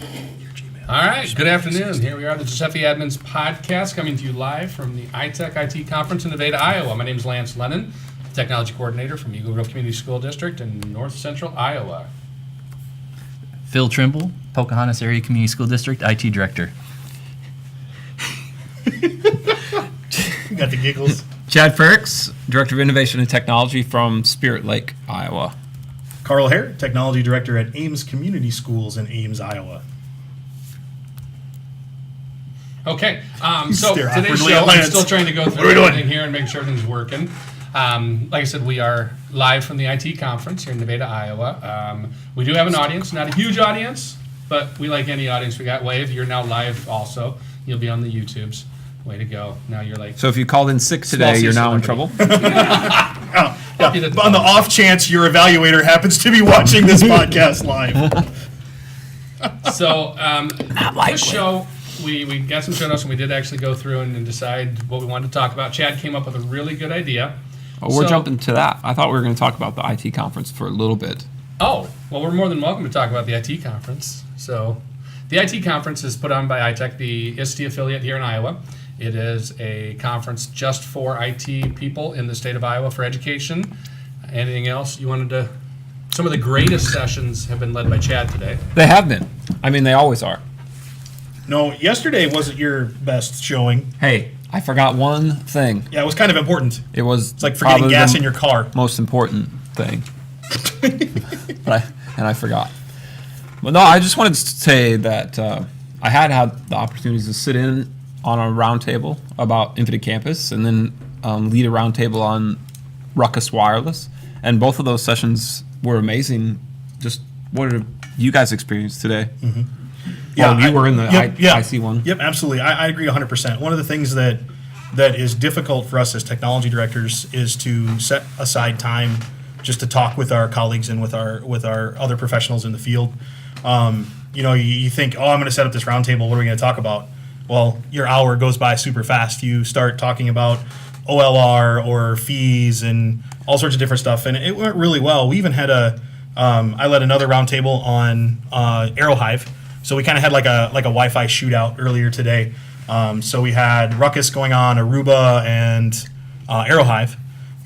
All right, good afternoon. Here we are, the GSFE Admins Podcast, coming to you live from the ITEC IT Conference in Nevada, Iowa. My name is Lance Lennon, Technology Coordinator from Eagle Grove Community School District in North Central Iowa. Phil Trimble, Pocahontas Area Community School District, IT Director. You got the giggles. Chad Perks, Director of Innovation and Technology from Spirit Lake, Iowa. Carl Hare, Technology Director at Ames Community Schools in Ames, Iowa. Okay, so Stare today's awkwardly show, at I'm Lance. still trying to go What through are we doing? everything here and make sure everything's working. Like I said, we are live from the IT Conference here in Nevada, Iowa. We do have an audience, not a huge audience, but we like any audience. We got Wave, you're now live also. You'll be on the YouTubes. Way to go. Now you're like... So if you called in sick Small today, C you're now in celebrity. trouble. Yeah, you to- on the off chance your evaluator happens to be watching this podcast live. So, this show, we got some show notes and we did actually go through and decide what we wanted to talk about. Chad came up with a really good idea. Oh, we're So- jumping to that. I thought we were going to talk about the IT conference for a little bit. Oh, well, we're more than welcome to talk about the IT conference. So, the IT conference is put on by ITEC, the ISTE affiliate here in Iowa. It is a conference just for IT people in the state of Iowa for education. Anything else you wanted to... Some of the greatest sessions have been led by Chad today. They have been. I mean, they always are. No, yesterday wasn't your best showing. Hey, I forgot one thing. Yeah, it was kind of important. It was It's like forgetting probably gas the in your car. most important thing. And I forgot. But no, I just wanted to say that I had the opportunity to sit in on a roundtable about Infinite Campus and then lead a roundtable on Ruckus Wireless. And both of those sessions were amazing. Just what have you guys experienced today? Yeah, Well, you were in the IC one. Yep, absolutely. I agree 100%. One of the things that is difficult for us as technology directors is to set aside time just to talk with our colleagues and with our other professionals in the field. You think, oh, I'm going to set up this roundtable. What are we going to talk about? Well, your hour goes by super fast. You start talking about OLR or fees and all sorts of different stuff, and it went really well. We even had I led another roundtable on AeroHive, so we kind of had like a Wi-Fi shootout earlier today. So we had Ruckus going on, Aruba, and AeroHive,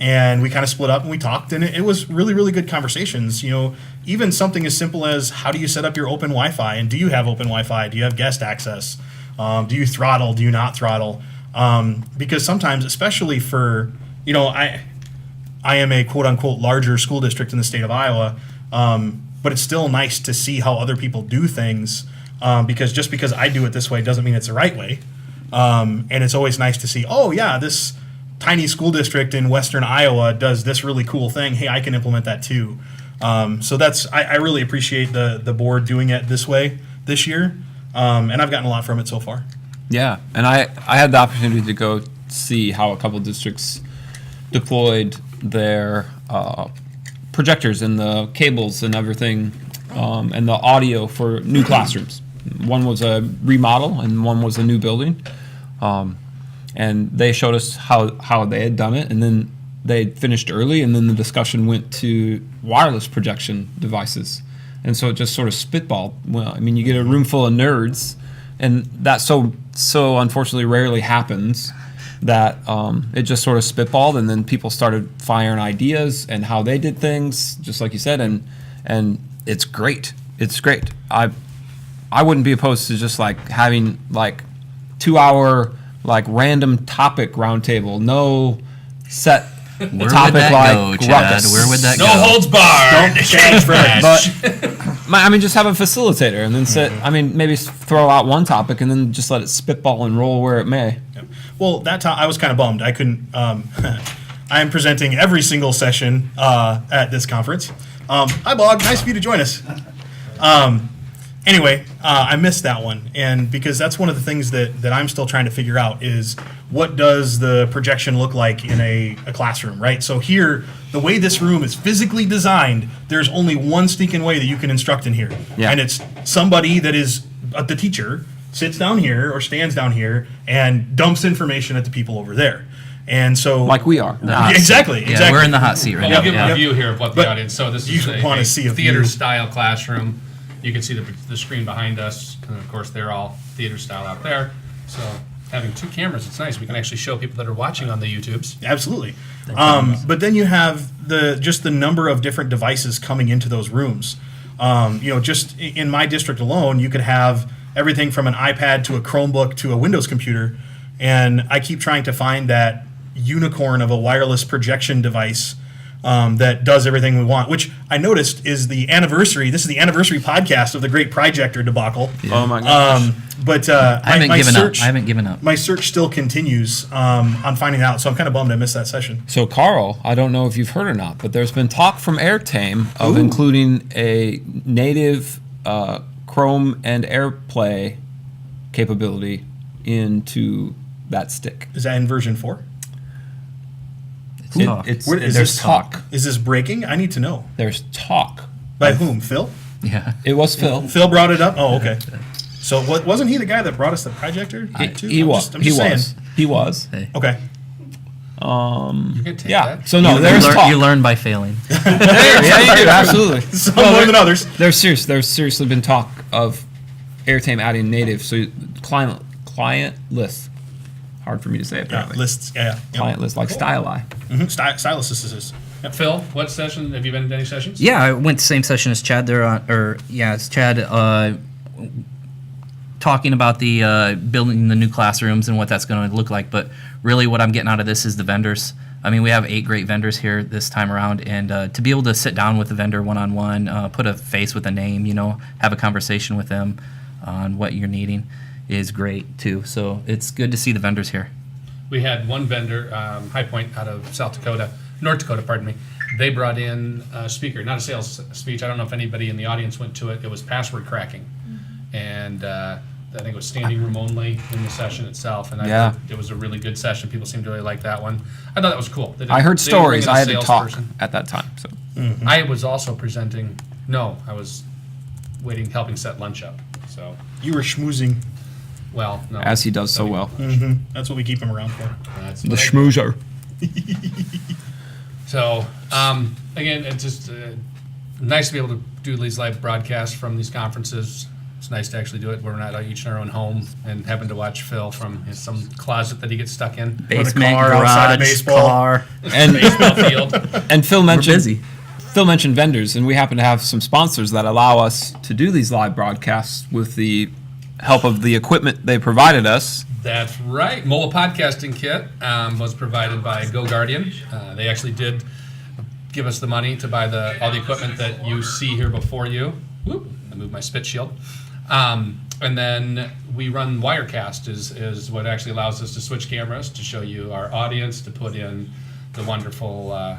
and we kind of split up and we talked, and it was really, really good conversations. Even something as simple as how do you set up your open Wi-Fi, and do you have open Wi-Fi? Do you have guest access? Do you throttle? Do you not throttle? Because sometimes, especially for, I am a quote-unquote larger school district in the state of Iowa, but it's still nice to see how other people do things, because just because I do it this way doesn't mean it's the right way. And it's always nice to see, oh, yeah, this tiny school district in western Iowa does this really cool thing. Hey, I can implement that too. So I really appreciate the board doing it this way this year, and I've gotten a lot from it so far. Yeah, and I had the opportunity to go see how a couple districts deployed their projectors and the cables and everything, and the audio for new classrooms. One was a remodel and one was a new building, and they showed us how they had done it, and then they finished early, and then the discussion went to wireless projection devices, and so it just sort of spitballed. Well, I mean, you get a room full of nerds, and that so unfortunately rarely happens, that it just sort of spitballed, and then people started firing ideas and how they did things, just like you said, and it's great. It's great. I wouldn't be opposed to just like having like 2-hour like random topic roundtable, no set Where topic would that like go, Chad? Ruckus. Where would that No go? holds barred. Chad's friends. But I mean, just have a facilitator, and then I mean, maybe throw out one topic, and then just let it spitball and roll where it may. Yep. Well, that time I was kind of bummed. I couldn't. I am presenting every single session at this conference. Hi, Bog. Nice of you to join us. Anyway, I missed that one, and because that's one of the things that I'm still trying to figure out is what does the projection look like in a classroom, right? So here, the way this room is physically designed, there's only one stinking way that you can instruct in here, Yeah. and it's somebody that is the teacher sits down here or stands down here and dumps information at the people over there. And so, Like we are. The hot seat. Exactly. Yeah, we're in the hot seat right Well, now. we'll give Yeah. a view here of what the But audience. So this you is wanna a see a view. theater-style classroom. You can see the screen behind us, and of course they're all theater style out there. So having 2 cameras, it's nice. We can actually show people that are watching on the YouTubes. Absolutely. But then you have just the number of different devices coming into those rooms. Just in my district alone, you could have everything from an iPad to a Chromebook to a Windows computer. And I keep trying to find that unicorn of a wireless projection device that does everything we want, which I noticed is the anniversary. This is the anniversary podcast of the Great Projector debacle. Oh my gosh. But I haven't my given search, up. I haven't given up. My search still continues on finding out, so I'm kind of bummed I missed that session. So Carl, I don't know if you've heard or not, but there's been talk from AirTame of including a native Chrome and AirPlay capability into that stick. Is that in version 4? Talk. Where, is There's this talk. Is this breaking? I need to know. There's talk. By whom? Phil? Yeah. It was Phil. Phil brought it up? Oh, okay. So wasn't he the guy that brought us the projector? too? He I'm was. just saying. He was. Hey. Okay. You can take Yeah. that. So no, you, there's learn, talk. you learn by failing. Yeah, you do. Absolutely. Some more than others. There's seriously been talk of AirTame adding native, so client-less. Hard for me to say apparently. Lists. Yeah. Client-less, like Styli. Mm-hmm. Stylus is. Yep. Phil, what session? Have you been to any sessions? Yeah, I went same session as Chad there it's Chad talking about the building the new classrooms and what that's going to look like. But really what I'm getting out of this is the vendors. I mean, we have 8 great vendors here this time around, and to be able to sit down with the vendor one-on-one, put a face with a name, have a conversation with them on what you're needing is great too. So it's good to see the vendors here. We had one vendor, High Point out of North Dakota, pardon me. They brought in a speaker, not a sales speech. I don't know if anybody in the audience went to it. It was password cracking. And I think it was standing room only in the session itself. And I thought it was a really good session. People seemed to really like that one. I thought that was cool. I heard stories. I had to talk salesperson. at that time. So I was also presenting. No, I was helping set lunch up. So, You were schmoozing. well, no. as he does so well, Mm-hmm. That's what we keep him around for. That's the what I do. schmoozer. So, again, it's just nice to be able to do these live broadcasts from these conferences. It's nice to actually do it. We're not each in our own home and having to watch Phil from some closet that he gets stuck in. Basement, car outside of garage, baseball. car. And Baseball field. and Phil We're mentioned busy. Phil mentioned vendors, and we happen to have some sponsors that allow us to do these live broadcasts with the help of the equipment they provided us. That's right. Mobile podcasting kit was provided by goguardian. They actually did give us the money to buy all the equipment that you see here before you. Whoop, I moved my spit shield. And then we run Wirecast is what actually allows us to switch cameras to show you our audience, to put in the wonderful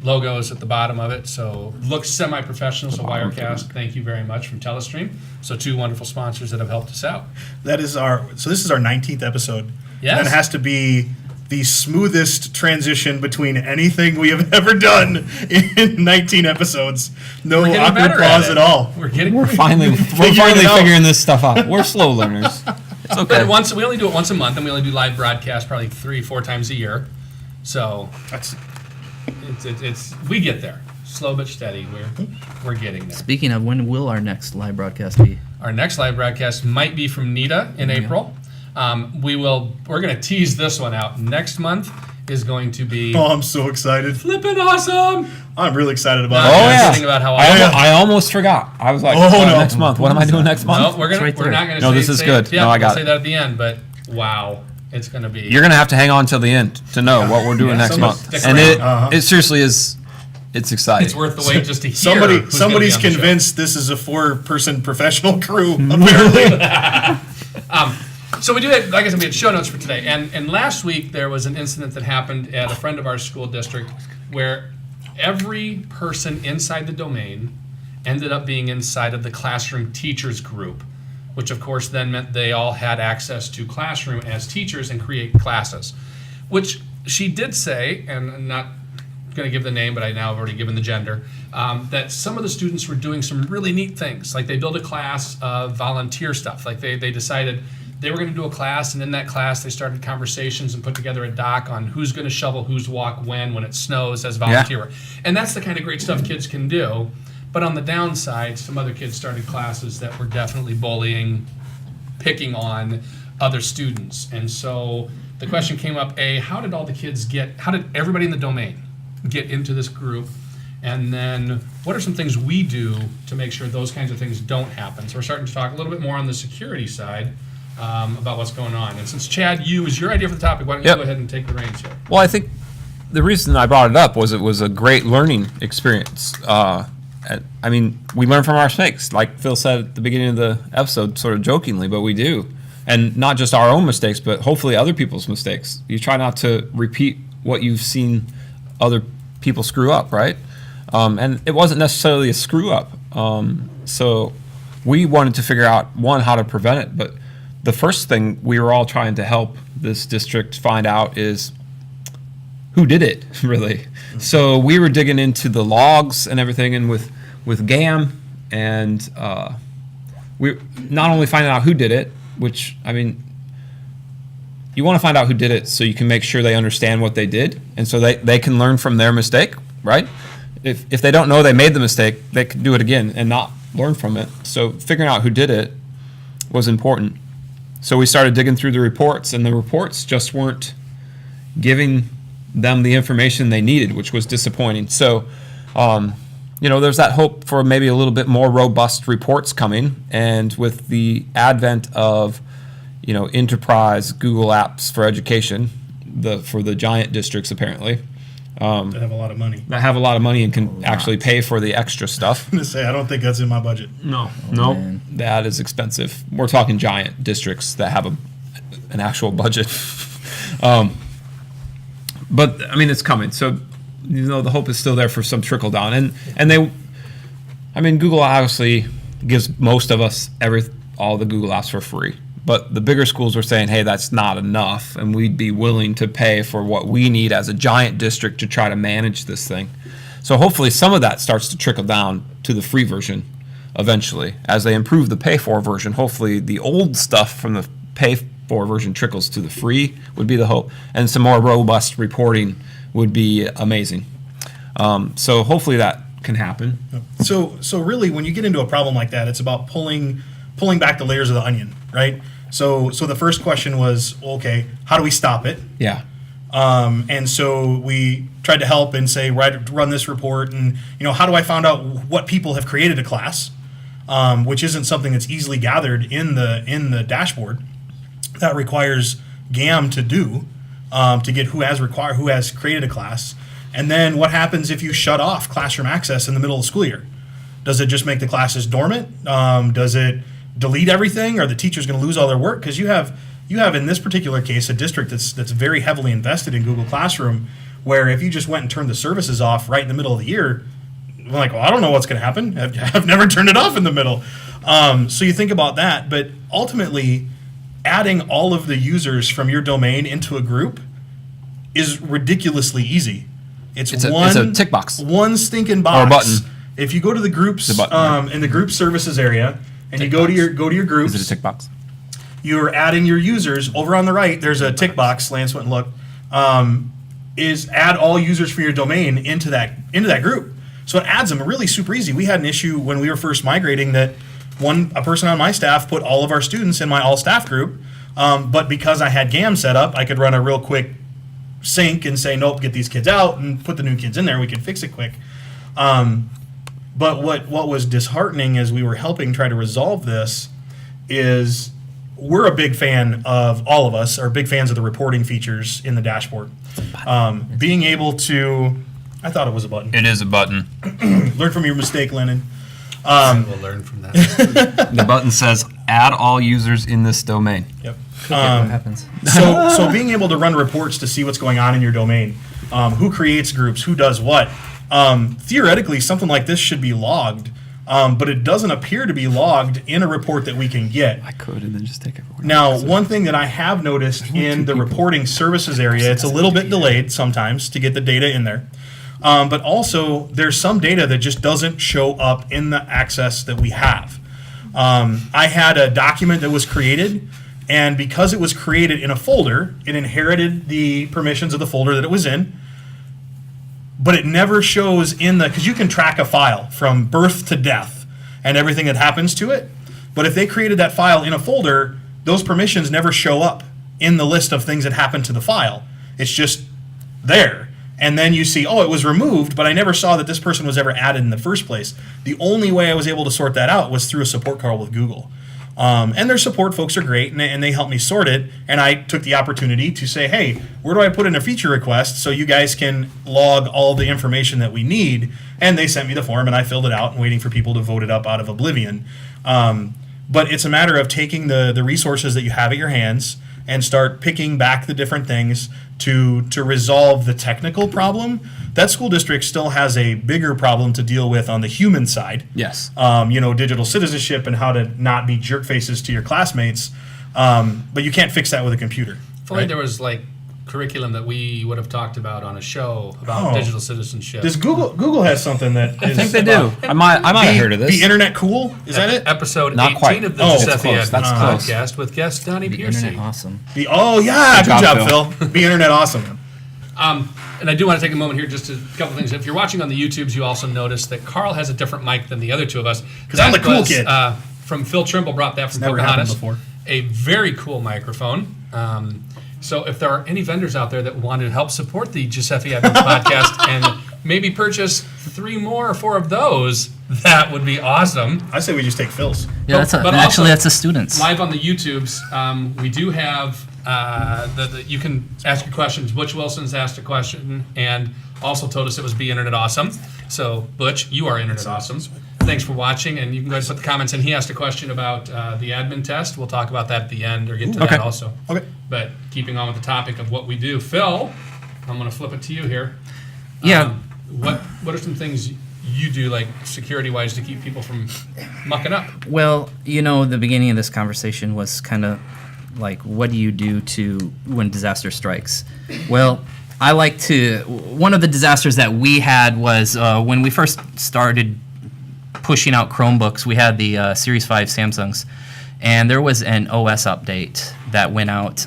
logos at the bottom of it. So looks semi-professional, so Wirecast, thank you very much from Telestream. So 2 wonderful sponsors that have helped us out. This is our 19th episode. Yes. And it has to be the smoothest transition between anything we have ever done in 19 episodes. No We're getting awkward better pause it. at all. We're Finally it out. figuring this stuff out. We're slow learners. It's okay. But we only do it once a month, and we only do live broadcasts probably 3-4 times a year. So That's it's we get there, slow but steady. We're getting there. Speaking of, when will our next live broadcast be? Our next live broadcast might be from NITA in April. We're going to tease this one out. Next month is going to be I'm so excited. flippin' awesome. I'm really excited about Oh, it. yeah. Thinking about how I almost forgot. I was like, no. next month. What am I doing next month? No, we're right there. not going to. No, this is good. No, I got we'll say it. that at the end. But wow, it's going to be. You're gonna have to hang on till the end to know what we're doing next someone month, stick and around. it seriously is. It's exciting. It's worth the wait just to hear. who's gonna be Somebody's on the show. convinced this is a 4-person professional crew. Apparently, So we do have, like I said, we had show notes for today. And last week there was an incident that happened at a friend of our school district where every person inside the domain ended up being inside of the classroom teachers group, which of course then meant they all had access to Classroom as teachers and create classes, which she did say, and I'm not going to give the name, but I now have already given the gender, that some of the students were doing some really neat things. Like they built a class of volunteer stuff. Like they decided they were going to do a class, and in that class they started conversations and put together a doc on who's going to shovel whose walk when it snows as volunteer work. And that's the kind of great stuff kids can do. But on the downside, some other kids started classes that were definitely bullying, picking on other students. And so the question came up, how did everybody in the domain get into this group? And then what are some things we do to make sure those kinds of things don't happen? So we're starting to talk a little bit more on the security side about what's going on. And since Chad, it was your idea for the topic, why don't you go ahead and take the reins here? Well, I think the reason I brought it up was it was a great learning experience. I mean, we learn from our mistakes, like Phil said at the beginning of the episode, sort of jokingly, but we do. And not just our own mistakes, but hopefully other people's mistakes. You try not to repeat what you've seen other people screw up, right? And it wasn't necessarily a screw up. So we wanted to figure out, one, how to prevent it. But the first thing we were all trying to help this district find out is who did it, really. So we were digging into the logs and everything, and with GAM, and we not only finding out who did it, which, I mean, you want to find out who did it so you can make sure they understand what they did, and so they can learn from their mistake, right? If they don't know they made the mistake, they can do it again and not learn from it. So figuring out who did it was important. So we started digging through the reports, and the reports just weren't giving them the information they needed, which was disappointing. So, there's that hope for maybe a little bit more robust reports coming. And with the advent of, enterprise Google Apps for education, for the giant districts apparently, That have a lot of money. that have a lot of money and can actually pay for the extra stuff. I'm going to say, I don't think that's in my budget. No, man. that is expensive. We're talking giant districts that have an actual budget. But I mean, it's coming. So, the hope is still there for some trickle down. And Google obviously gives most of us all the Google apps for free. But the bigger schools were saying, hey, that's not enough, and we'd be willing to pay for what we need as a giant district to try to manage this thing. So hopefully some of that starts to trickle down to the free version eventually. As they improve the pay-for version, hopefully the old stuff from the pay-for version trickles to the free would be the hope. And some more robust reporting would be amazing. So hopefully that can happen. So really, when you get into a problem like that, it's about pulling back the layers of the onion, right? So the first question was, okay, how do we stop it? Yeah. And so we tried to help and say, run this report, and how do I find out what people have created a class, which isn't something that's easily gathered in the dashboard. That requires GAM to do to get who has created a class, and then what happens if you shut off classroom access in the middle of the school year? Does it just make the classes dormant? Does it delete everything? Are the teachers going to lose all their work? Because you have in this particular case a district that's very heavily invested in Google Classroom, where if you just went and turned the services off right in the middle of the year, I'm like, well, I don't know what's going to happen. I've never turned it off in the middle. So you think about that, but ultimately, adding all of the users from your domain into a group is ridiculously easy. It's a tick box. One stinking box. Or a button. If you go to the groups in the group services area, and you go to your groups, Is it a tick box? you're adding your users over on the right. There's a tick box. Lance went and looked. Is add all users for your domain into that group. So it adds them really super easy. We had an issue when we were first migrating that a person on my staff put all of our students in my all staff group, but because I had GAM set up, I could run a real quick sync and say, nope, get these kids out and put the new kids in there. We could fix it quick. But what was disheartening as we were helping try to resolve this is we're a big fan of, all of us are big fans of the reporting features in the dashboard. Being able to, I thought it was a button. It is a button. Learn from your mistake, Lennon. We'll learn from that. The button says, add all users in this domain. Yep. What happens? So being able to run reports to see what's going on in your domain, who creates groups, who does what. Theoretically, something like this should be logged, but it doesn't appear to be logged in a report that we can get. I could and then just take everyone. Now, one thing that I have noticed in the reporting services area, it's a little bit delayed sometimes to get the data in there. But also, there's some data that just doesn't show up in the access that we have. I had a document that was created, and because it was created in a folder, it inherited the permissions of the folder that it was in. but it never shows in because you can track a file from birth to death and everything that happens to it. But if they created that file in a folder, those permissions never show up in the list of things that happen to the file. It's just there. And then you see, oh, it was removed, but I never saw that this person was ever added in the first place. The only way I was able to sort that out was through a support call with Google. And their support folks are great, and they helped me sort it. And I took the opportunity to say, hey, where do I put in a feature request so you guys can log all the information that we need? And they sent me the form, and I filled it out and waiting for people to vote it up out of oblivion. But it's a matter of taking the resources that you have at your hands and start picking back the different things to resolve the technical problem. That school district still has a bigger problem to deal with on the human side. Yes. Digital citizenship and how to not be jerk faces to your classmates. But you can't fix that with a computer. If only there was like curriculum that we would have talked about on a show about digital citizenship. Does Google has something that I is think they do. I might have heard of this. The Internet Cool? Is that it? Episode Not 18 quite. of the Oh, it's GSFE close. That's close. podcast with guest Donnie The Piercy. internet awesome. Good job, Phil. Be Internet awesome. And I do want to take a moment here just to a couple things. If you're watching on the YouTubes, you also notice that Carl has a different mic than the other two of us. 'Cause I'm the cool kid. From Phil Trimble, brought that from Never happened Pocahontas. before. A very cool microphone. So if there are any vendors out there that want to help support the GSFE IT podcast and maybe purchase 3 more or 4 of those, that would be awesome. I say we just take Phil's. Yeah, But also, that's a student's. Live on the YouTubes, we do have you can ask your questions. Butch Wilson's asked a question and also told us it was Be Internet Awesome. So Butch, you are Internet Awesome. Thanks for watching, and you can go ahead and put the comments in. He asked a question about the admin test. We'll talk about that at the end or get to that also. Okay. But keeping on with the topic of what we do, Phil, I'm going to flip it to you here. Yeah. What are some things you do, like security-wise, to keep people from mucking up? Well, the beginning of this conversation was kind of like, what do you do when disaster strikes? Well, I like to. One of the disasters that we had was when we first started pushing out Chromebooks. We had the Series 5 Samsungs, and there was an OS update that went out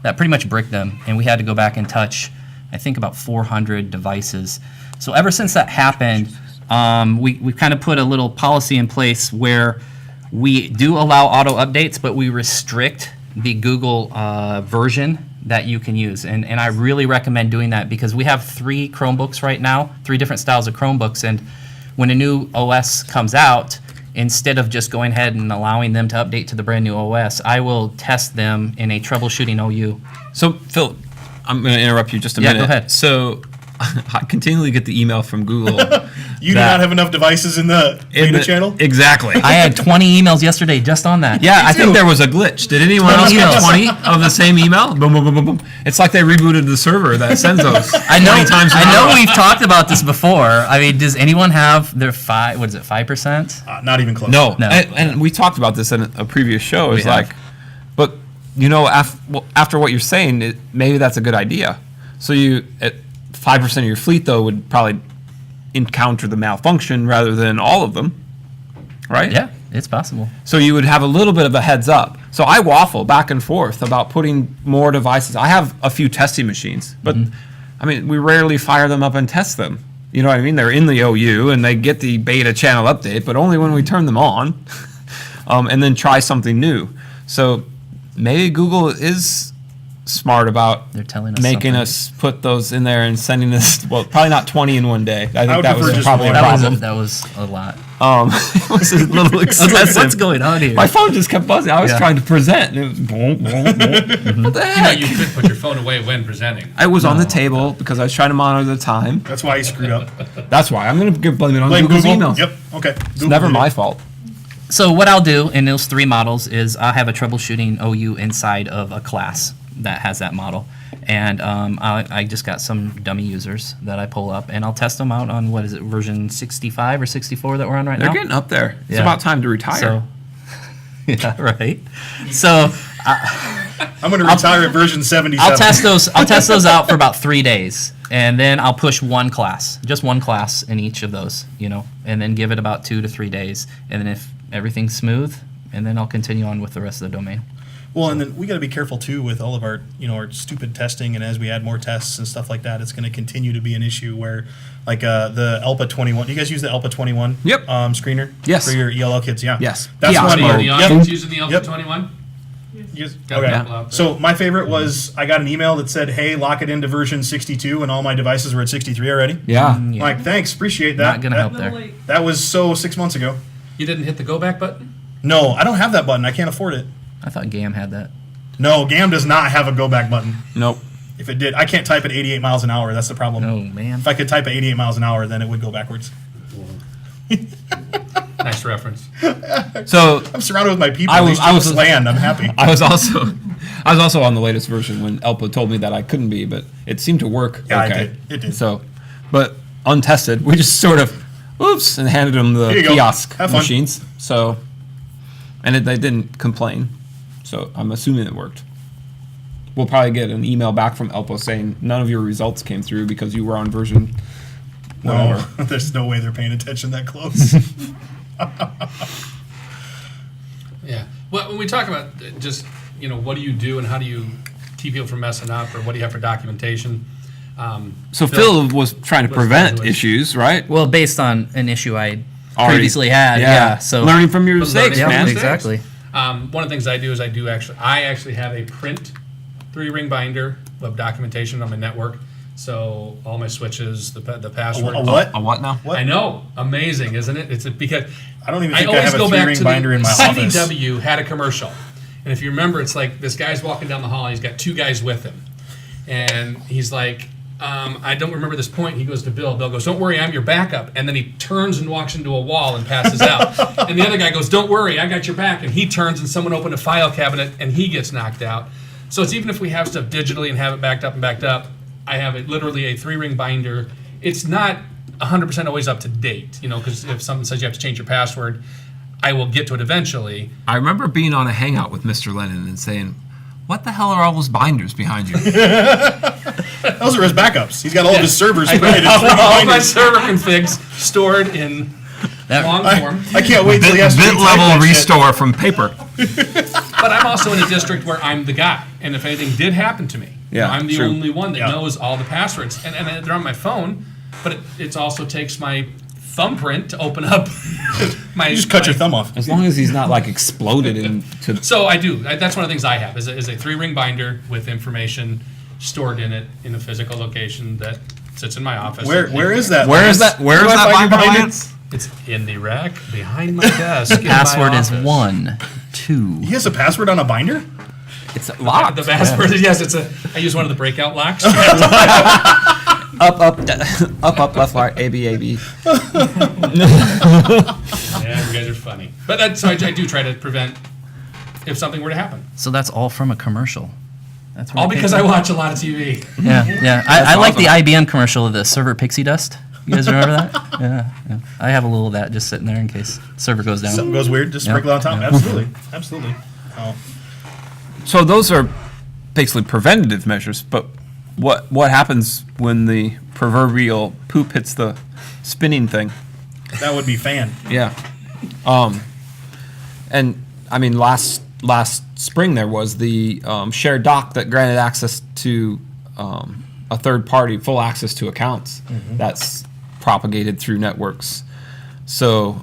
that pretty much bricked them, and we had to go back and touch, I think, about 400 devices. So ever since that happened, we kind of put a little policy in place where we do allow auto updates, but we restrict the Google version that you can use. And I really recommend doing that because we have 3 Chromebooks right now, 3 different styles of Chromebooks, and when a new OS comes out, instead of just going ahead and allowing them to update to the brand new OS, I will test them in a troubleshooting OU. So, Phil, I'm going to interrupt you just a Yeah, minute. go ahead. So, I continually get the email from Google. You do not have enough devices in the beta channel? Exactly. I had 20 emails yesterday just on that. Yeah, I think there was a glitch. Did anyone else get emails. 20 of the same email? Boom, boom, boom, boom, boom. It's like they rebooted the server that sends those. I know. 20 times an I know hour. we've talked about this before. I mean, does anyone have their 5%? Not even close. No. No. And we talked about this in a previous show. It's We have. like, but after what you're saying, maybe that's a good idea. So 5% of your fleet though would probably encounter the malfunction rather than all of them, right? Yeah, it's possible. So you would have a little bit of a heads up. So I waffle back and forth about putting more devices. I have a few testing machines, but I mean, we rarely fire them up and test them. You know what I mean? They're in the OU and they get the beta channel update, but only when we turn them on and then try something new. So maybe Google is smart about They're telling us making something. us put those in there and sending us, well, probably not 20 in one day. I think would that prefer was just probably a one. problem. That was a lot. It was a little I was like, excessive. what's going on here? My phone just kept buzzing. I was Yeah. trying to present. And it was boom, boom, boom. What the heck? You could put your phone away when presenting. I was on the table because I was trying to monitor the time. That's why he screwed up. That's why. I'm going to blame it on Blame Google's Google? emails. Yep. Okay. It's never my fault. So what I'll do in those 3 models is I'll have a troubleshooting OU inside of a class that has that model. And I just got some dummy users that I pull up, and I'll test them out on, version 65 or 64 that we're on right They're now? getting up there. It's Yeah. about time to retire. So, yeah, right. So I'm going to retire at version 77. I'll test those out for about 3 days, and then I'll push one class, just one class in each of those, and then give it about 2 to 3 days, and then if everything's smooth, and then I'll continue on with the rest of the domain. Well, and then we got to be careful too with all of our, our stupid testing, and as we add more tests and stuff like that, it's going to continue to be an issue where, like the ELPA 21. Do you guys use the ELPA 21? Yep. Screener. Yes. For your ELL kids, yeah. Yes. That's Kiosk one. mode. The Yep. audience using the Yep. Alpha 21? Yes. Got Okay. people out there. So my favorite was I got an email that said, "Hey, lock it into version 62," and all my devices were at 63 already. Yeah. I'm like, thanks, appreciate that. Not gonna help there. That was 6 months ago. You didn't hit the go back button? No, I don't have that button. I can't afford it. I thought GAM had that. No, GAM does not have a go back button. Nope. If it did, I can't type at 88 miles an hour. That's the problem. Oh man. If I could type at 88 miles an hour, then it would go backwards. Nice reference. So I'm surrounded with my people. I I was- was, I was- land. I'm happy. I was also on the latest version when ELPA told me that I couldn't be, but it seemed to work. Yeah, okay. it did. So, but untested, we just sort of, oops, and handed them the Here you go. kiosk Have fun. machines. So, and they didn't complain. So I'm assuming it worked. We'll probably get an email back from ELPA saying none of your results came through because you were on version No, there's no way they're paying attention that close. Yeah. Well, when we talk about just, what do you do and how do you keep people from messing up, or what do you have for documentation? So Phil was trying to was prevent trying to- issues, right? Well, based on an issue I Already- previously had. Yeah. So learning from your Learning mistakes, from yeah, man. mistakes. exactly. One of the things I do is I actually have a print 3-ring binder of documentation on my network. So all my switches, the password. A what? A what now? What? I know, amazing, isn't it? It's because I don't even I think I always have a go back 3-ring to binder in my office. CDW had a commercial, and if you remember, it's like this guy's walking down the hall, and he's got 2 guys with him, and he's like, I don't remember this point. He goes to Bill. Bill goes, "Don't worry, I'm your backup." And then he turns and walks into a wall and passes out. And the other guy goes, "Don't worry, I got your back." And he turns and someone opened a file cabinet and he gets knocked out. So it's even if we have stuff digitally and have it backed up, I have it literally a 3-ring binder. It's not 100% always up to date, because if someone says you have to change your password, I will get to it eventually. I remember being on a hangout with Mr. Lennon and saying, "What the hell are all those binders behind you?" Those are his backups. He's got all of his servers I printed in have 3D all my binders. server configs stored in long form. I can't wait till he has to Bit retype level that shit. restore from paper. But I'm also in a district where I'm the guy, and if anything did happen to me, Yeah, I'm the true. only one that Yeah. knows all the passwords, and they're on my phone. But it also takes my thumbprint to open up my. You just cut my- your thumb off. As long as he's not like exploded into. So I do. That's one of the things I have is a 3-ring binder with information stored in it in a physical location that sits in my office. Where is that? Where is Lance? that? Where Do is I that find your binder, Lance? It's in the rack behind my desk. Password is 1, 2. He has a password on a binder? It's locked. The password, yes, I use one of the breakout locks. Up, up, left, right, A, B, A, B. Yeah, you guys are funny. But so I do try to prevent if something were to happen. So that's all from a commercial. That's where All it came because I from. watch a lot of TV. Yeah. I like the IBM commercial of the server pixie dust. You guys remember that? Yeah. I have a little of that just sitting there in case server goes down. Something goes weird, just Yeah. sprinkle on top. Yeah. Absolutely. Oh. So those are basically preventative measures, but what happens when the proverbial poop hits the spinning thing? That would be fan. Yeah. And I mean, last spring there was the shared doc that granted access to a third party, full access to accounts. That's propagated through networks. So,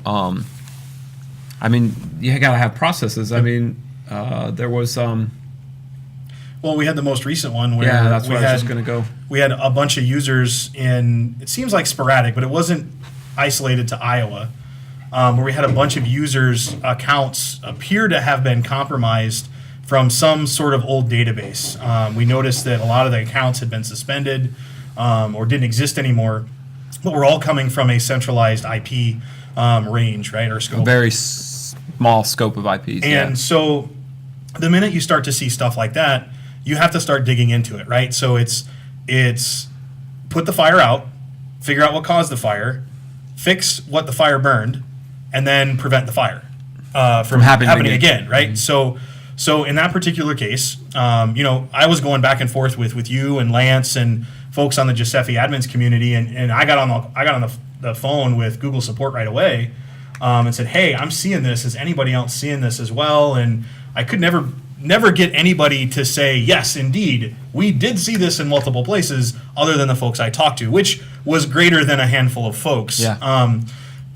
I mean, you gotta have processes. I mean, there was, Well, we had the most recent one where yeah, that's we where I was had just gonna go. we had a bunch of users in. It seems like sporadic, but it wasn't isolated to Iowa. Where we had a bunch of users' accounts appear to have been compromised from some sort of old database. We noticed that a lot of the accounts had been suspended or didn't exist anymore, but were all coming from a centralized IP range, right, or scope. Very small scope of IPs. And so the minute you start to see stuff like that, you have to start digging into it, right? So it's put the fire out, figure out what caused the fire, fix what the fire burned, and then prevent the fire from happening again, right? So in that particular case, I was going back and forth with you and Lance and folks on the GSFE admins community, and I got on the phone with Google support right away and said, "Hey, I'm seeing this. Is anybody else seeing this as well?" And I could never never get anybody to say, yes, indeed, we did see this in multiple places, other than the folks I talked to, which was greater than a handful of folks. Yeah.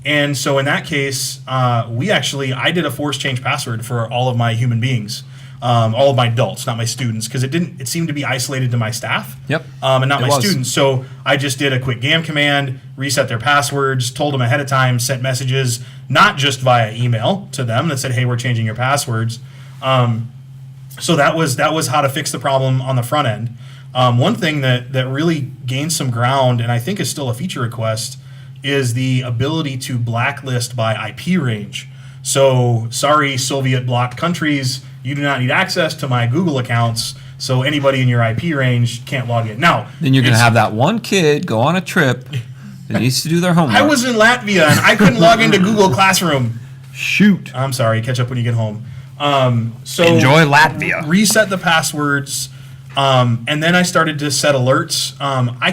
And so in that case, I did a force change password for all of my human beings, all of my adults, not my students, because it seemed to be isolated to my staff. Yep. And not It my was. students. So I just did a quick GAM command, reset their passwords, told them ahead of time, sent messages, not just via email to them that said, hey, we're changing your passwords. So that was how to fix the problem on the front end. One thing that really gained some ground, and I think is still a feature request, is the ability to blacklist by IP range. So, sorry, Soviet bloc countries, you do not need access to my Google accounts, so anybody in your IP range can't log in. Now, Then you're going to it's- have that one kid go on a trip that needs to do their homework. I was in Latvia and I couldn't log into Google Classroom. Shoot. I'm sorry, catch up when you get home. So Enjoy Latvia. Reset the passwords, and then I started to set alerts. I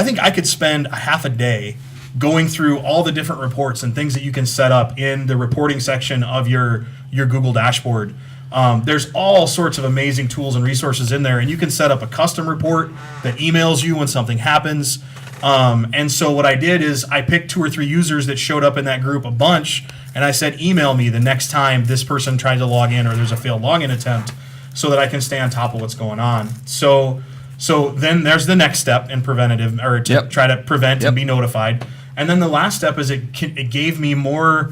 think I could spend a half a day going through all the different reports and things that you can set up in the reporting section of your Google dashboard. There's all sorts of amazing tools and resources in there, and you can set up a custom report that emails you when something happens. And so what I did is I picked 2 or 3 users that showed up in that group a bunch, and I said, email me the next time this person tried to log in or there's a failed login attempt, so that I can stay on top of what's going on. So then there's the next step in preventative, or to Yep. try to prevent Yep. and be notified. And then the last step is it gave me more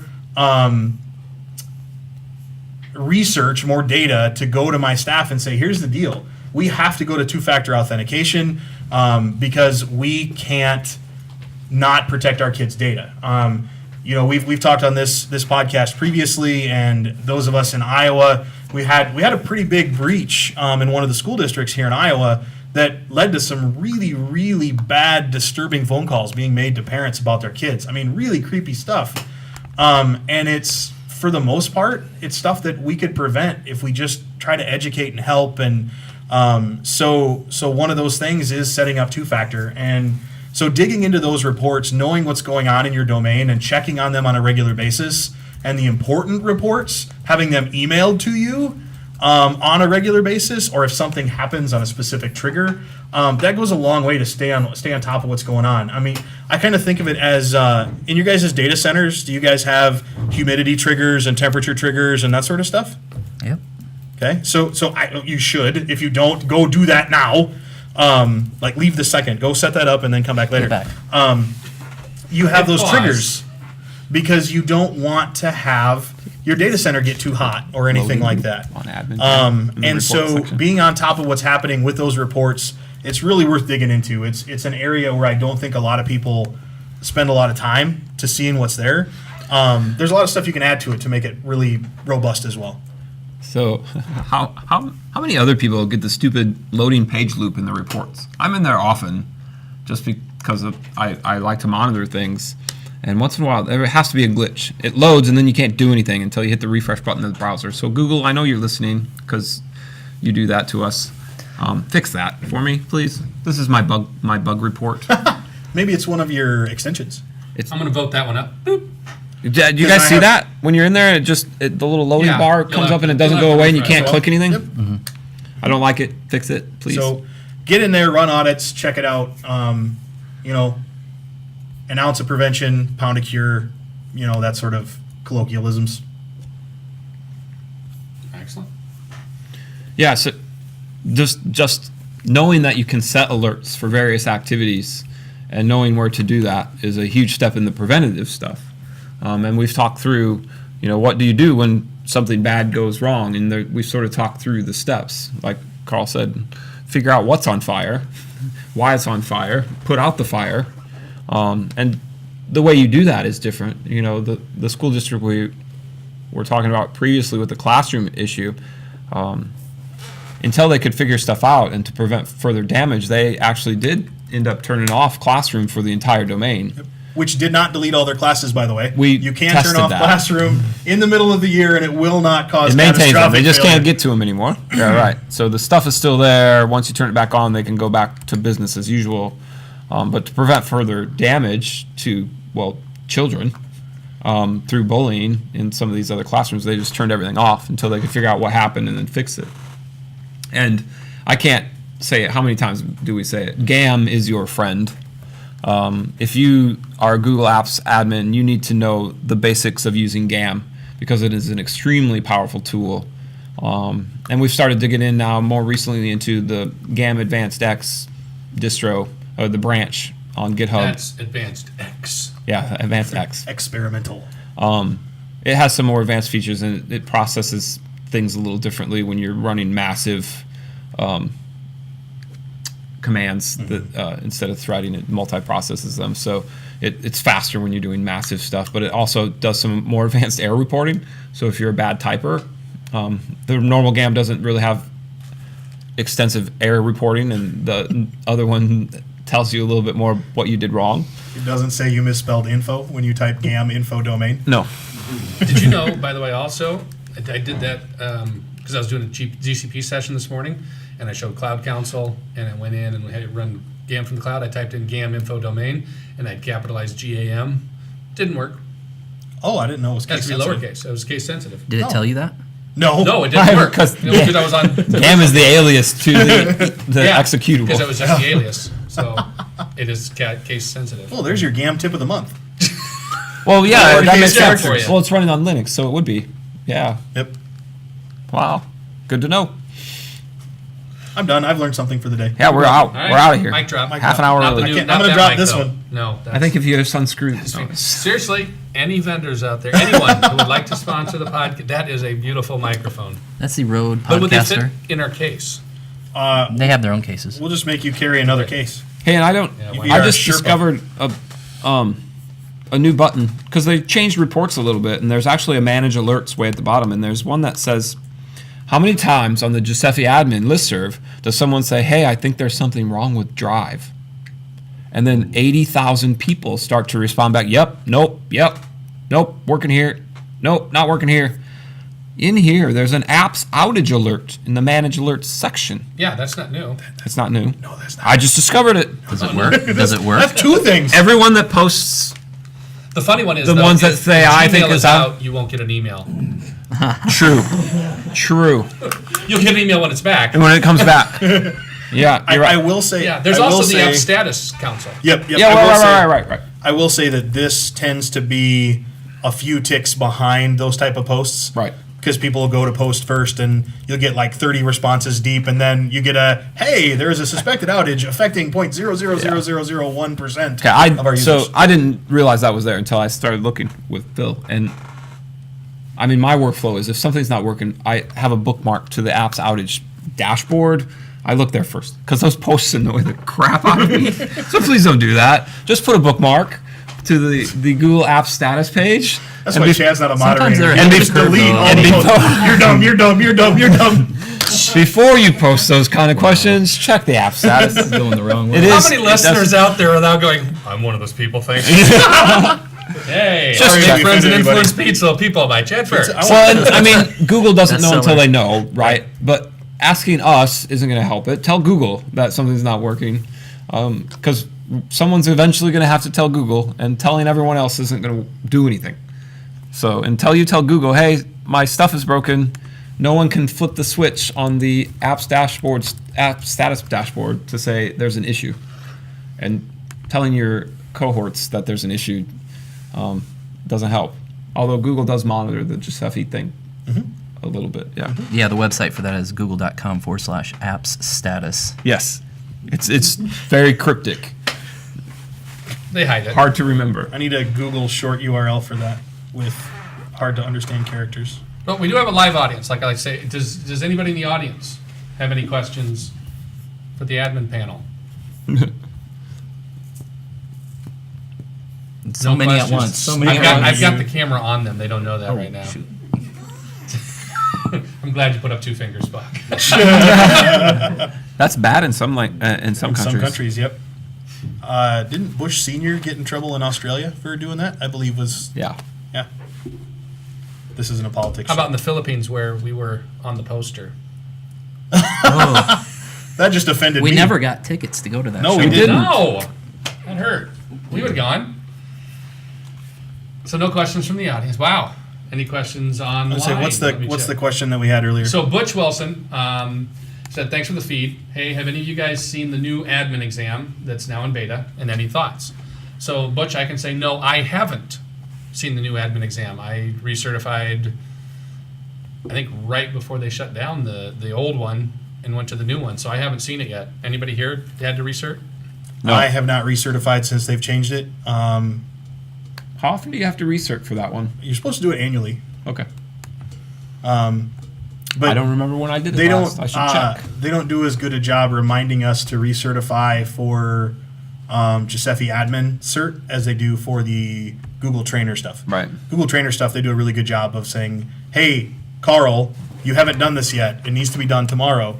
research, more data to go to my staff and say, here's the deal. We have to go to 2-factor authentication because we can't not protect our kids' data. We've talked on this podcast previously, and those of us in Iowa, we had a pretty big breach in one of the school districts here in Iowa that led to some really, really bad, disturbing phone calls being made to parents about their kids. I mean, really creepy stuff. And it's, for the most part, it's stuff that we could prevent if we just try to educate and help. And so one of those things is setting up 2-factor. And so digging into those reports, knowing what's going on in your domain and checking on them on a regular basis, and the important reports, having them emailed to you on a regular basis, or if something happens on a specific trigger, that goes a long way to stay on top of what's going on. I mean, I kind of think of it as in your guys' data centers, do you guys have humidity triggers and temperature triggers and that sort of stuff? Yep. Okay, so you should. If you don't, go do that now. Leave the second, go set that up, and then come back later. back. You have those Pause. triggers because you don't want to have your data center get too hot or anything like that. On admin. in the And report so section. being on top of what's happening with those reports, it's really worth digging into. It's an area where I don't think a lot of people spend a lot of time to seeing what's there. There's a lot of stuff you can add to it to make it really robust as well. So, how many other people get the stupid loading page loop in the reports? I'm in there often, just because I like to monitor things, and once in a while there has to be a glitch. It loads and then you can't do anything until you hit the refresh button in the browser. So Google, I know you're listening because you do that to us. Fix that for me, please. This is my bug report. Maybe it's one of your extensions. I'm going to vote that one up. Boop. Do you guys I see have- that when you're in there? The little loading Yeah, bar you'll comes have up and it to- doesn't you'll go have to away and you refresh. can't click anything. Yep. I don't like it. Fix it, please. So get in there, run audits, check it out. An ounce of prevention, pound a cure, that sort of colloquialisms. Excellent. Yeah, so just knowing that you can set alerts for various activities and knowing where to do that is a huge step in the preventative stuff. And we've talked through, what do you do when something bad goes wrong? And we've sort of talked through the steps. Like Carl said, figure out what's on fire, why it's on fire, put out the fire. And the way you do that is different. The school district we were talking about previously with the classroom issue, until they could figure stuff out and to prevent further damage, they actually did end up turning off Classroom for the entire domain. Which did not delete all their classes, by the way. We You can turn tested off that. Classroom in the middle of the year, and it will not cause It maintains them. catastrophic They just failure. can't get to them anymore. Yeah, right. So the stuff is still there. Once you turn it back on, they can go back to business as usual. But to prevent further damage to, children, through bullying in some of these other classrooms. They just turned everything off until they could figure out what happened and then fix it. And I can't say it. How many times do we say it? GAM is your friend. If you are a Google Apps admin, you need to know the basics of using GAM because it is an extremely powerful tool. And we've started to get in now more recently into the GAM Advanced X distro, or the branch on GitHub. That's Advanced X. Yeah, Advanced X. Experimental. It has some more advanced features, and it processes things a little differently when you're running massive commands that instead of threading, it multi-processes them. So it's faster when you're doing massive stuff, but it also does some more advanced error reporting. So if you're a bad typer, the normal GAM doesn't really have extensive error reporting, and the other one tells you a little bit more what you did wrong. It doesn't say you misspelled info when you type GAM info domain. No. Did you know, by the way, also, I did that because I was doing a GCP session this morning, and I showed Cloud Council, and I went in and had it run GAM from the cloud. I typed in GAM info domain, and I'd capitalized GAM. Didn't work. Oh, I didn't know it was It had case to be sensitive. lowercase. It was case sensitive. Did it Oh. tell you that? No. No, it didn't work. Because Because I was on GAM is the alias to the yeah, executable. because it was just the alias. So it is case sensitive. Well, there's your GAM tip of the month. Well, yeah, Lowercase that makes sense. for you. Well, it's running on Linux, so it would be. Yeah. Yep. Wow. Good to know. I'm done. I've learned something for the day. Yeah, we're out. All right, We're out of here. Mic drop. Half an hour Not the early. new- I'm not gonna that drop mic, this though. one. No. I think if you have sunscreen. Seriously, any vendors out there, anyone who would like to sponsor the podcast, that is a beautiful microphone. That's the Rode But would they fit Podcaster. in our case? They have their own cases. We'll just make you carry another case. Hey, and I don't. Yeah, why I not? just Sherpa. discovered a new button because they changed reports a little bit, and there's actually a manage alerts way at the bottom, and there's one that says, how many times on the GSFE admin listserv does someone say, hey, I think there's something wrong with Drive? And then 80,000 people start to respond back, yep, nope, working here, nope, not working here. In here, there's an apps outage alert in the manage alerts section. Yeah, that's not new. It's not new. No, that's not. I just discovered it. Does it work? Does it I work? have two things. Everyone that posts, The funny one is The though, ones that if say, the I think Gmail is is out. out, you won't get an email. true. You'll get an email when it's back. And when it comes back. Yeah, I, you're right. I will say. Yeah, there's I will also the say- App Status Council. Yep. yeah, I will say- right. I will say that this tends to be a few ticks behind those type of posts. Right. Because people will go to post first and you'll get like 30 responses deep, and then you get a, hey, there is a suspected outage affecting 0.000001% Okay, of our users. so I didn't realize that was there until I started looking with Phil. And I mean, my workflow is if something's not working, I have a bookmark to the apps outage dashboard. I look there first because those posts annoy the crap out of me. So please don't do that. Just put a bookmark to the Google Apps status page. That's and why be- Chad's not a Sometimes moderator. they're He'll ahead of just the curve, delete though. all And the be- posts. You're dumb, you're dumb, you're dumb, you're dumb. Before you post those kind of questions, check the app status. This is going the wrong way. It How is- many it listeners does- out there are now going, I'm one of those people, thanks. Hey, Sorry Sorry, if we Friends offended and anybody. Influence Pizza People by Chad Ferris. Well, and, I mean, Google doesn't know Bestseller. until they know, right? But asking us isn't going to help it. Tell Google that something's not working, because someone's eventually going to have to tell Google, and telling everyone else isn't going to do anything. So until you tell Google, hey, my stuff is broken, no one can flip the switch on the app status dashboard to say there's an issue. And telling your cohorts that there's an issue doesn't help. Although Google does monitor the GSFE thing a little bit, yeah. Yeah, the website for that is google.com/apps status. Yes, it's very cryptic, They hide it. hard to remember. I need a Google short URL for that with hard to understand characters. But we do have a live audience, like I say. Does anybody in the audience have any questions for the admin panel? So No many questions. at once. So many I've got the camera on them. They don't know that right now. Shoot. I'm glad you put up two fingers, Buck. That's bad in some in some In countries. some countries, yep. Didn't Bush Sr. get in trouble in Australia for doing that? I believe was, Yeah. yeah. This isn't a politics How show. about in the Philippines where we were on the poster? Oh, That just offended we me. never got tickets to go to that No, show. we didn't. No, that hurt. We would have gone. So no questions from the audience. Wow. Any questions online? Let's say, what's the question that we had earlier? So Butch Wilson said, thanks for the feed. Hey, have any of you guys seen the new admin exam that's now in beta, and any thoughts? So Butch, I can say, no, I haven't seen the new admin exam. I recertified, I think, right before they shut down the old one and went to the new one. So I haven't seen it yet. Anybody here had to recert? No. I have not recertified since they've changed it. How often do you have to recert for that one? You're supposed to do it annually. Okay. But I don't remember when I did it they last. don't. I should check. They don't do as good a job reminding us to recertify for GSFE admin cert as they do for the Google Trainer stuff. Right. Google Trainer stuff, they do a really good job of saying, "Hey, Carl, you haven't done this yet. It needs to be done tomorrow.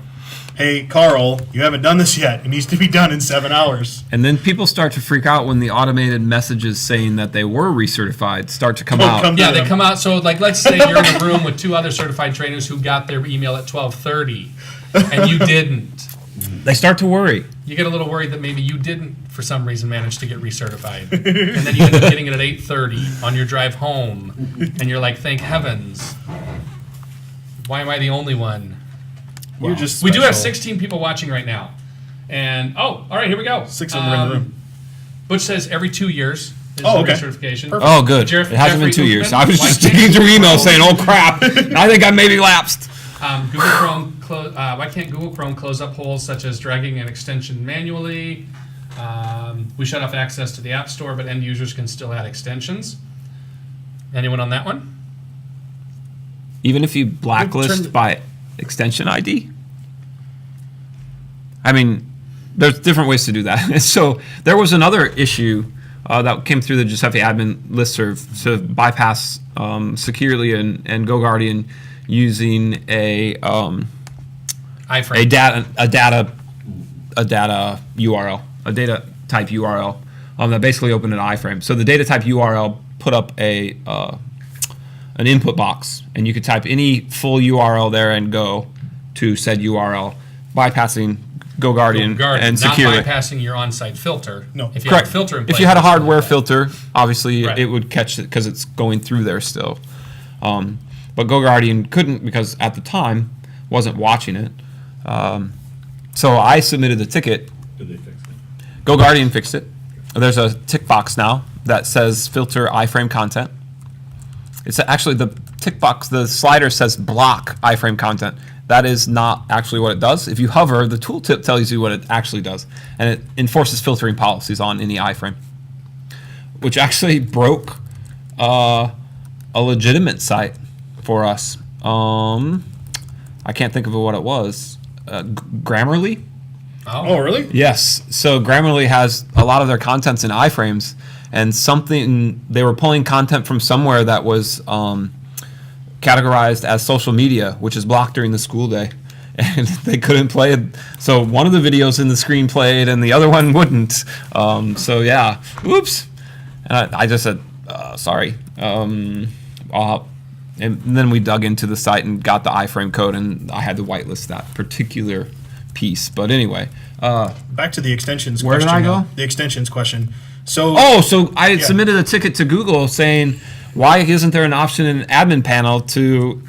Hey, Carl, you haven't done this yet. It needs to be done in 7 hours." And then people start to freak out when the automated messages saying that they were recertified start to come out. Yeah, they come out. So, like, let's say you're in a room with 2 other certified trainers who got their email at 12:30, and you didn't. They start to worry. You get a little worried that maybe you didn't, for some reason, manage to get recertified, and then you end up getting it at 8:30 on your drive home, and you're like, "Thank heavens! Why am I the only one?" You're just We do have special. 16 people watching right now, and all right, here we go. 6 of them are in the room. Butch says every 2 years is Oh, the okay. recertification. Perfect. Oh, good. Jeff- It hasn't been Jeffrey 2 years. Hoopman, I was why just can't digging through Google emails Chrome- saying, "Oh crap, I think I maybe lapsed." Google Chrome. Why can't Google Chrome close up holes such as dragging an extension manually? We shut off access to the App Store, but end users can still add extensions. Anyone on that one? Even if you blacklist by extension ID? I mean, there's different ways to do that. So there was another issue that came through the GSFE admin listserv to bypass securely and goguardian using a iFrame. data URL, a data type URL that basically opened an iframe. So the data type URL put up an input box, and you could type any full URL there and go to said URL, bypassing goguardian and securely. Not bypassing your on-site filter. No. If you Correct. have a filter in place. If you had a it's hardware not. filter, obviously Right. it would catch it because it's going through there still. But goguardian couldn't because at the time wasn't watching it. So I submitted the ticket. Did they fix it? goguardian fixed it. There's a tick box now that says filter iframe content. It's actually the tick box, the slider says block iframe content. That is not actually what it does. If you hover, the tooltip tells you what it actually does, and it enforces filtering policies on any iframe, which actually broke a legitimate site for us. I can't think of what it was. Grammarly? Oh, really? Yes. So Grammarly has a lot of their contents in iframes, and they were pulling content from somewhere that was categorized as social media, which is blocked during the school day, and they couldn't play it. So one of the videos in the screen played, and the other one wouldn't. So yeah, oops. And I just said, sorry. And then we dug into the site and got the iframe code, and I had to whitelist that particular piece. But anyway, Back to the extensions Where did question. I go? though. The extensions question. So so I Yeah. submitted a ticket to Google saying, why isn't there an option in admin panel to,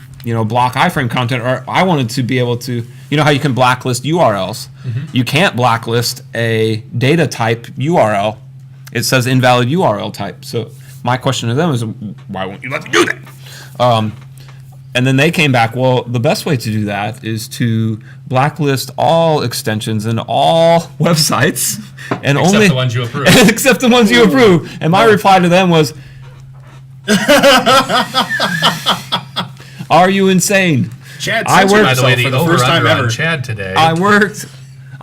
block iframe content? Or I wanted to be able to, how you can blacklist URLs. You can't blacklist a data type URL. It says invalid URL type. So my question to them is, why won't you let me do that? And then they came back, well, the best way to do that is to blacklist all extensions and all websites, and Except only the ones you approve. except the ones you approve. And my reply to them was, "Are you insane? Chad I censored work- By the way, himself the for the first time over-under on ever. Chad today. I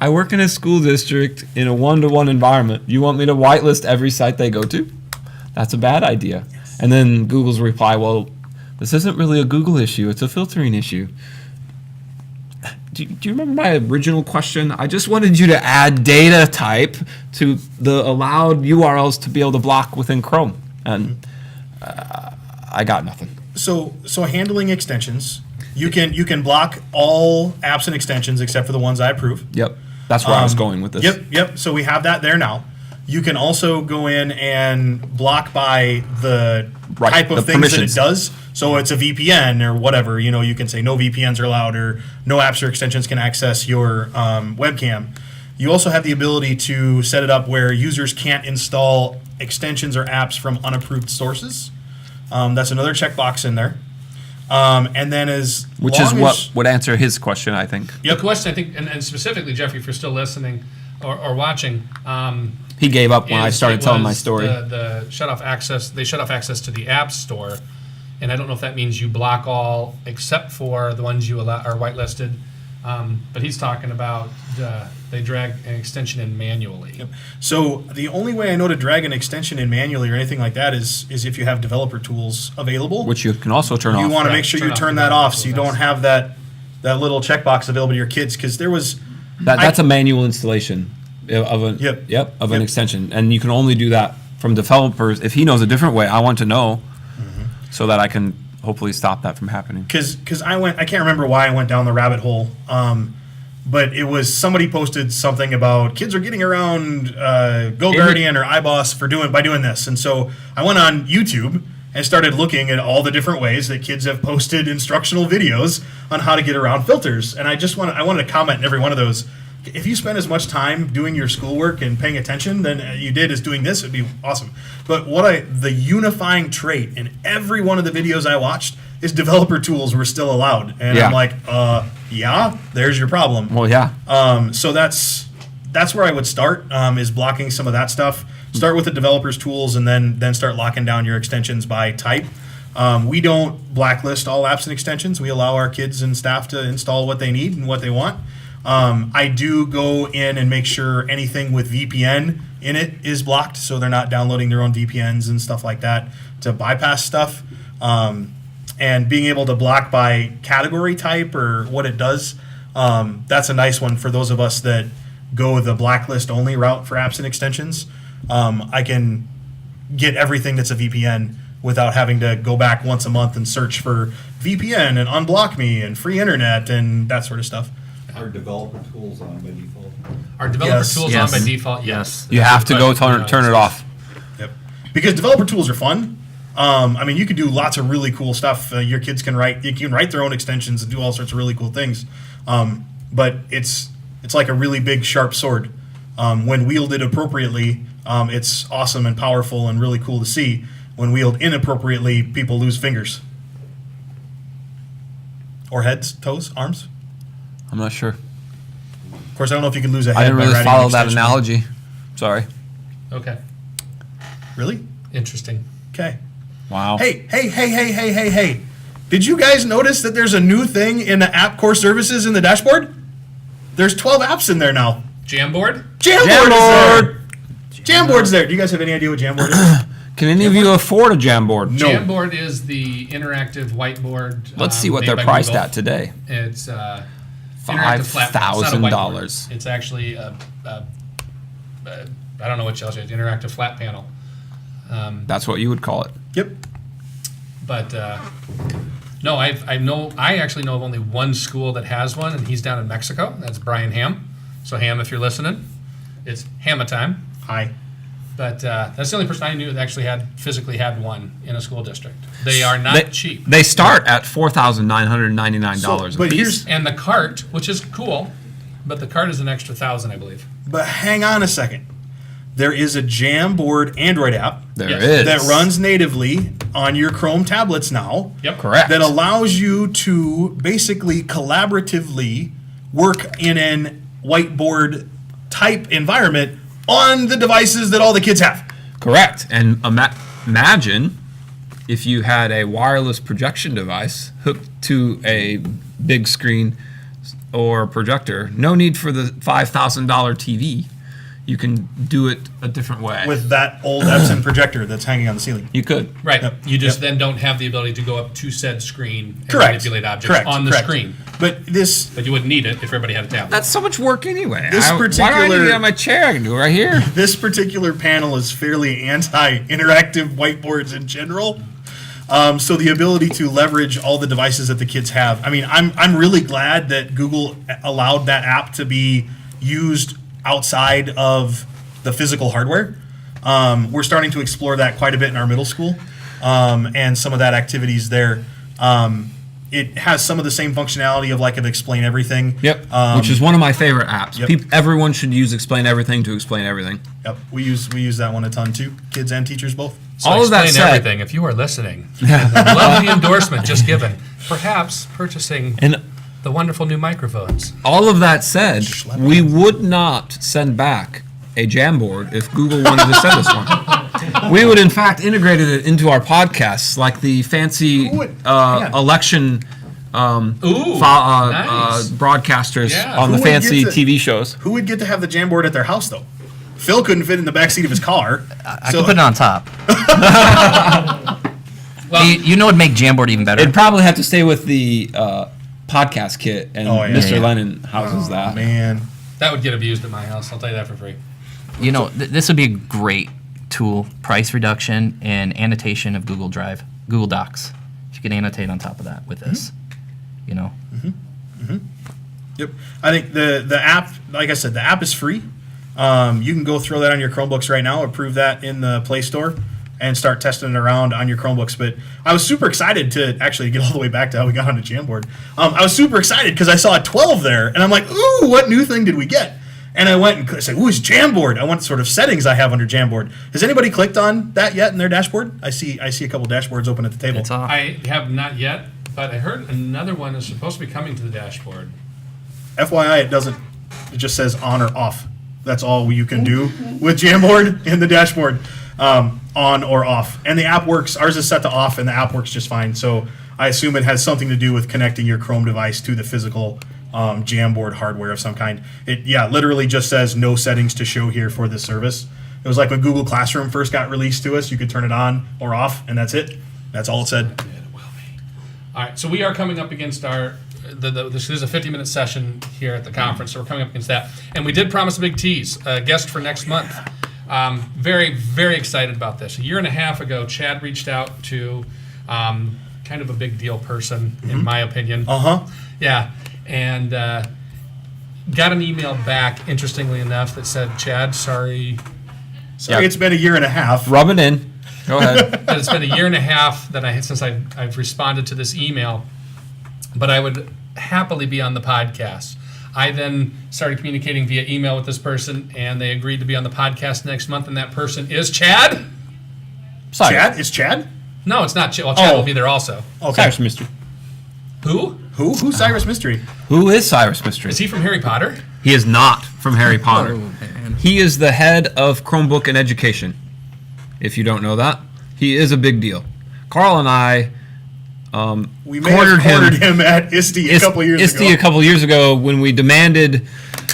work in a school district in a one-to-one environment. You want me to whitelist every site they go to? That's a bad idea." And then Google's reply, well, this isn't really a Google issue. It's a filtering issue. Do you remember my original question? I just wanted you to add data type to the allowed URLs to be able to block within Chrome. And I got nothing. So handling extensions, you can block all apps and extensions except for the ones I approve. Yep. That's where I was going with this. Yep. So we have that there now. You can also go in and block by the Right, type of the things permissions. that it does. So it's a VPN or whatever. You can say no VPNs are allowed, or no apps or extensions can access your webcam. You also have the ability to set it up where users can't install extensions or apps from unapproved sources. That's another checkbox in there. And then Which is what would answer his question, I think. The question, I think, and specifically, Jeffrey, if you're still listening or watching, He gave up when I started telling my was story. The shut off access. They shut off access to the App Store, and I don't know if that means you block all except for the ones you allow are whitelisted. But he's talking about they drag an extension in manually. So the only way I know to drag an extension in manually or anything like that is if you have developer tools available. Which you can also turn you off. want to Right, make sure turn you off turn the that developer off so you tools. don't have that little checkbox available to your kids, because there was That's a manual installation of an Yep. of an Yep. extension, and you can only do that from developers. If he knows a different way, I want to know so that I can hopefully stop that from happening. because I can't remember why I went down the rabbit hole, but it was somebody posted something about kids are getting around GoGuardian or iBoss by doing this, and so I went on YouTube and started looking at all the different ways that kids have posted instructional videos on how to get around filters, and I wanted to comment in every one of those. If you spend as much time doing your schoolwork and paying attention than you did as doing this, it'd be awesome. But the unifying trait in every one of the videos I watched is developer tools were still allowed. And Yeah. I'm like, yeah, there's your problem. Well, yeah. So that's where I would start, is blocking some of that stuff. Start with the developers tools, and then start locking down your extensions by type. We don't blacklist all apps and extensions. We allow our kids and staff to install what they need and what they want. I do go in and make sure anything with VPN in it is blocked, so they're not downloading their own VPNs and stuff like that to bypass stuff. And being able to block by category type or what it does, that's a nice one for those of us that go the blacklist only route for apps and extensions. I can get everything that's a VPN without having to go back once a month and search for VPN and unblock me and free internet and that sort of stuff. Are developer tools on by default? Are developer Yes. tools Yes. on by default? Yes. You have to go turn it off. Yep. Because developer tools are fun. I mean, you can do lots of really cool stuff. Your kids can write their own extensions and do all sorts of really cool things. But it's like a really big sharp sword. When wielded appropriately, it's awesome and powerful and really cool to see. When wielded inappropriately, people lose fingers. Or heads, toes, arms. I'm not sure. Of course, I don't know if you can lose a head. I didn't by really writing an follow that extension. analogy. Sorry. Okay. Really? Interesting. Okay. Wow. Hey. Did you guys notice that there's a new thing in the app core services in the dashboard? There's 12 apps in there now. Jamboard? Jamboard is there. Jamboard's there. Do you guys have any idea what Jamboard is? Can any of you afford a Jamboard? No. Jamboard is the interactive whiteboard. Let's see what made they're by priced Google. at today. It's interactive flat panel. It's not a whiteboard. $5,000. It's actually I don't know what else it is. Interactive flat panel. That's what you would call it. Yep. But no, I actually know of only one school that has one, and he's down in Mexico. That's Brian Ham. So Ham, if you're listening, it's Hamma time. Hi. But that's the only person I knew that actually physically had one in a school district. They are not cheap. They start at $4,999 So, a but piece. here's- And the cart, which is cool, but the cart is an extra $1,000, I believe. But hang on a second. There is a Jamboard Android app There Yes. is. that runs natively on your Chrome tablets now. Yep. Correct. That allows you to basically collaboratively work in an whiteboard type environment on the devices that all the kids have. Correct. And imagine if you had a wireless projection device hooked to a big screen or projector. No need for the $5,000 TV. You can do it a different way. With that old Epson projector that's hanging on the ceiling. You could. Right. Yep. You just Yep. then don't have the ability to go up to said screen and Correct. manipulate objects Correct. on the Correct. screen. But this But you wouldn't need it if everybody had a tablet. That's so much work anyway. This Why do I need particular- to get on my chair? I can do it right here. this particular panel is fairly anti-interactive whiteboards in general. So the ability to leverage all the devices that the kids have. I mean, I'm really glad that Google allowed that app to be used outside of the physical hardware. We're starting to explore that quite a bit in our middle school, and some of that activities there. It has some of the same functionality of like an Explain Everything. Yep. Which is one of my favorite apps. Yep. Everyone should use Explain Everything to explain everything. Yep, we use that one a ton too, kids and teachers both. So All of that explain said- everything. If you are listening, love the endorsement just given. Perhaps purchasing And the wonderful new microphones. all of that said, we would not send back a Jamboard if Google wanted to send us one. We would, in fact, integrate it into our podcasts, like the fancy election Ooh, nice. broadcasters Yeah. on the Who would fancy get to- TV shows. Who would get to have the Jamboard at their house though? Phil couldn't fit in the backseat of his car. I can put it on top. Well, You know what'd make Jamboard even better? It'd probably have to stay with the podcast kit, and Oh, yeah. Mr. Yeah. Lennon houses that. Man, that would get abused at my house. I'll tell you that for free. You know, this would be a great tool, price reduction and annotation of Google Drive, Google Docs. If you could annotate on top of that with this, you know. yep. I think the app, like I said, the app is free. You can go throw that on your Chromebooks right now, approve that in the Play Store, and start testing it around on your Chromebooks. But I was super excited to actually get all the way back to how we got onto Jamboard. I was super excited because I saw a 12 there, and I'm like, ooh, what new thing did we get? And I went and said, ooh, it's Jamboard. I want sort of settings I have under Jamboard. Has anybody clicked on that yet in their dashboard? I see a couple dashboards open at the table. It's off. I have not yet, but I heard another one is supposed to be coming to the dashboard. FYI, it just says on or off. That's all you can do with Jamboard in the dashboard, on or off. And the app works. Ours is set to off, and the app works just fine. So I assume it has something to do with connecting your Chrome device to the physical Jamboard hardware of some kind. It literally just says no settings to show here for this service. It was like when Google Classroom first got released to us. You could turn it on or off, and that's it. That's all it said. All right, so we are coming up against our this is a 50-minute session here at the conference, so we're coming up against that. And we did promise a big tease, a guest for next month. Very, very excited about this. A year and a half ago, Chad reached out to kind of a big deal person, in my opinion. Uh-huh. Yeah, and got an email back, interestingly enough, that said, Chad, sorry, Sorry, it's been a year and a half. Rub it in. Go ahead. that it's been a year and a half since I've responded to this email, but I would happily be on the podcast. I then started communicating via email with this person, and they agreed to be on the podcast next month, and that person is Chad? Cyrus. Chad? Is Chad? No, it's not Chad. Well, Chad Oh. will be there also. Okay. Cyrus Mystery. Who? Who's Cyrus Mystery? Who is Cyrus Mystery? Is he from Harry Potter? He is not from Harry Potter. man. He is the head of Chromebook and Education. If you don't know that, he is a big deal. Carl and I We may have cornered him at ISTE a couple years ISTE ago. a couple years ago when we demanded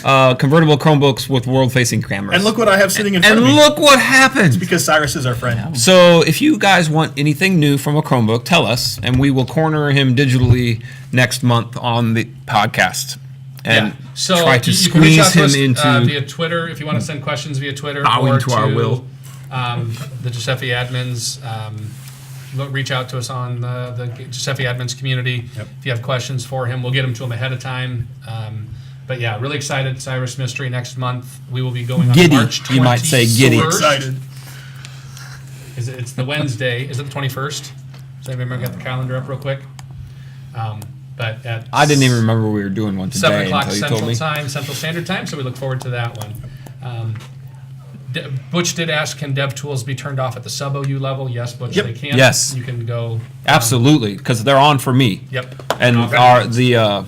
convertible Chromebooks with world-facing cameras. And look what I have sitting in front And of me. look what happened. Because Cyrus is our friend. So if you guys want anything new from a Chromebook, tell us, and we will corner him digitally next month on the podcast and So try to you can reach out squeeze to him us, into. via Twitter if you want to send questions via Twitter, Bowing or to our will. The GSFE admins. Reach out to us on the GSFE admins community. Yep. If you have questions for him, we'll get them to him ahead of time. But yeah, really excited. Cyrus Mystery next month. We will be going on Giddy, March 21st. you might say giddy. Excited. It's the Wednesday. Is it the 21st? Does anybody got the calendar up real quick? But at I didn't even remember we were doing one 7 today o'clock until you told Central me. Time, Central Standard Time, so we look forward to that one. Butch did ask, can dev tools be turned off at the sub-OU level? Yes, Butch, Yep. they can. Yes. You can go. Absolutely, because they're on for me. Yep. And Okay. the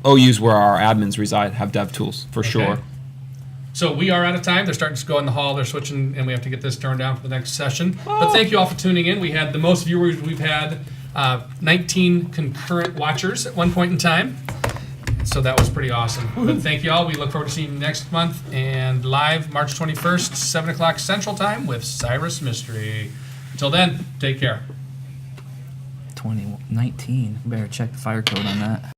OUs where our admins reside have dev tools for sure. So we are out of time. They're starting to go in the hall. They're switching, and we have to get this turned down for the next session. But thank you all for tuning in. We had the most viewers we've had, 19 concurrent watchers at one point in time. So that was pretty awesome. But thank you all. We look forward to seeing you next month and live March 21st, 7 o'clock Central Time with Cyrus Mystery. Until then, take care. 2019. Better check the fire code on that.